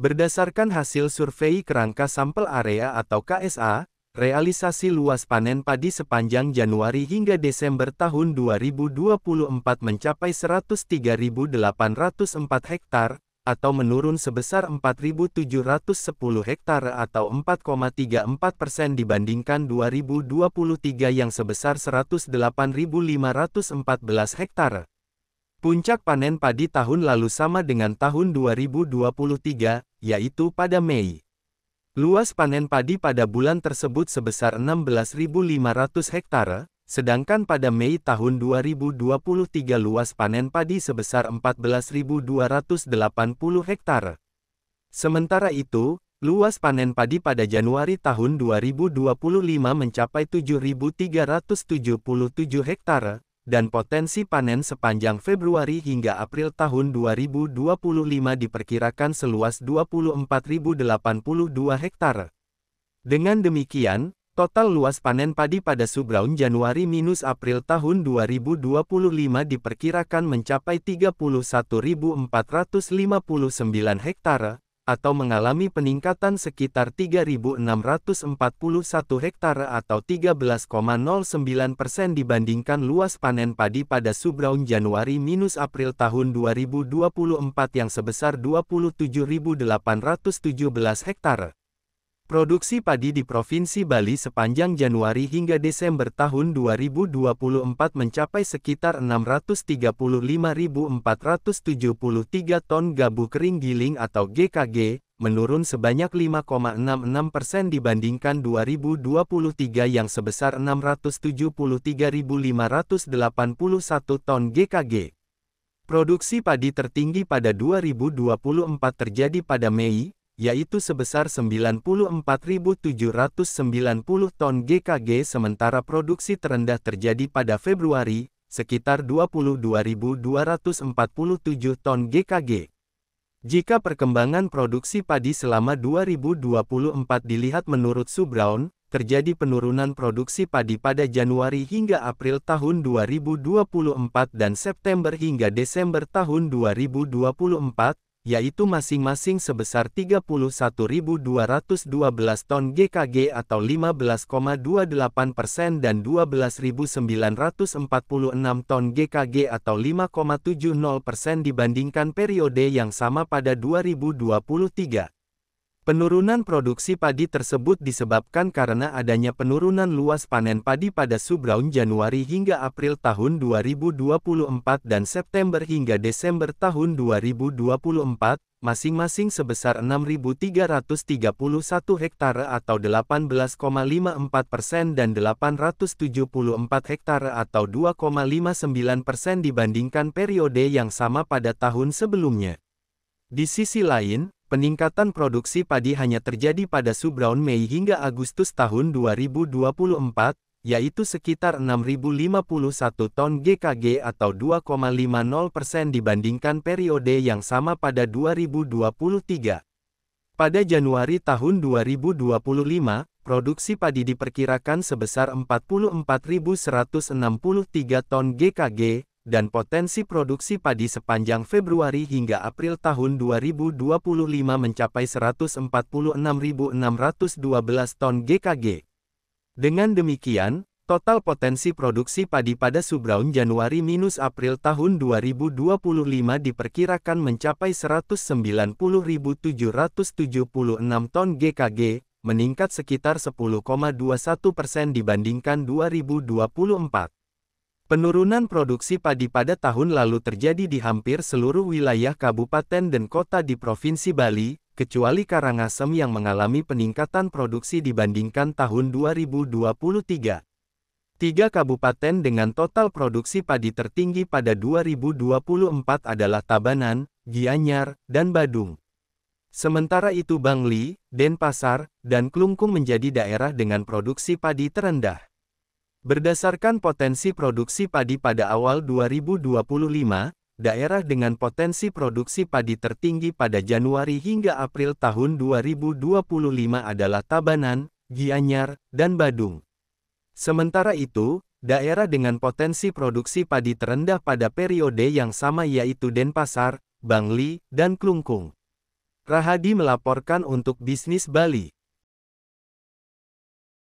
Berdasarkan hasil survei kerangka sampel area atau KSA, realisasi luas panen padi sepanjang Januari hingga Desember tahun 2024 mencapai 103.804 hektar, atau menurun sebesar 4.710 hektar atau 4,34% dibandingkan 2023 yang sebesar 108.514 hektar. Puncak panen padi tahun lalu sama dengan tahun 2023, yaitu pada Mei. Luas panen padi pada bulan tersebut sebesar 16.500 hektare, sedangkan pada Mei tahun 2023 luas panen padi sebesar 14.280 hektare. Sementara itu, luas panen padi pada Januari tahun 2025 mencapai 7.377 hektare, dan potensi panen sepanjang Februari hingga April tahun 2025 diperkirakan seluas 24.082 hektare. Dengan demikian, total luas panen padi pada Subraun Januari-April tahun 2025 diperkirakan mencapai 31.459 hektare, atau mengalami peningkatan sekitar 3.641 hektare atau 13,09% dibandingkan luas panen padi pada Subraun Januari-April tahun 2024 yang sebesar 27.817 hektare. Produksi padi di Provinsi Bali sepanjang Januari hingga Desember tahun 2024 mencapai sekitar 635.473 ton gabu kering giling atau GKG, menurun sebanyak 5,66% dibandingkan 2023 yang sebesar 673.581 ton GKG. Produksi padi tertinggi pada 2024 terjadi pada Mei, yaitu sebesar 94.790 ton GKG, sementara produksi terendah terjadi pada Februari, sekitar 22.247 ton GKG. Jika perkembangan produksi padi selama 2024 dilihat menurut Subraun, terjadi penurunan produksi padi pada Januari hingga April tahun 2024 dan September hingga Desember tahun 2024, yaitu masing-masing sebesar 31.212 ton GKG atau 15,28% dan 12.946 ton GKG atau 5,70% dibandingkan periode yang sama pada 2023. Penurunan produksi padi tersebut disebabkan karena adanya penurunan luas panen padi pada Subraun Januari hingga April tahun 2024 dan September hingga Desember tahun 2024, masing-masing sebesar 6.331 hektare atau 18,54% dan 874 hektare atau 2,59% dibandingkan periode yang sama pada tahun sebelumnya. Di sisi lain, peningkatan produksi padi hanya terjadi pada Subraun Mei hingga Agustus tahun 2024, yaitu sekitar 6.051 ton GKG atau 2,50% dibandingkan periode yang sama pada 2023. Pada Januari tahun 2025, produksi padi diperkirakan sebesar 44.163 ton GKG, dan potensi produksi padi sepanjang Februari hingga April tahun 2025 mencapai 146.612 ton GKG. Dengan demikian, total potensi produksi padi pada Subraun Januari-April tahun 2025 diperkirakan mencapai 190.776 ton GKG, meningkat sekitar 10,21% dibandingkan 2024. Penurunan produksi padi pada tahun lalu terjadi di hampir seluruh wilayah kabupaten dan kota di Provinsi Bali, kecuali Karangasem yang mengalami peningkatan produksi dibandingkan tahun 2023. 3 kabupaten dengan total produksi padi tertinggi pada 2024 adalah Tabanan, Gianyar, dan Badung. Sementara itu Bangli, Denpasar, dan Klungkung menjadi daerah dengan produksi padi terendah. Berdasarkan potensi produksi padi pada awal 2025, daerah dengan potensi produksi padi tertinggi pada Januari hingga April tahun 2025 adalah Tabanan, Gianyar, dan Badung. Sementara itu, daerah dengan potensi produksi padi terendah pada periode yang sama yaitu Denpasar, Bangli, dan Klungkung. Rahadi melaporkan untuk Bisnis Bali.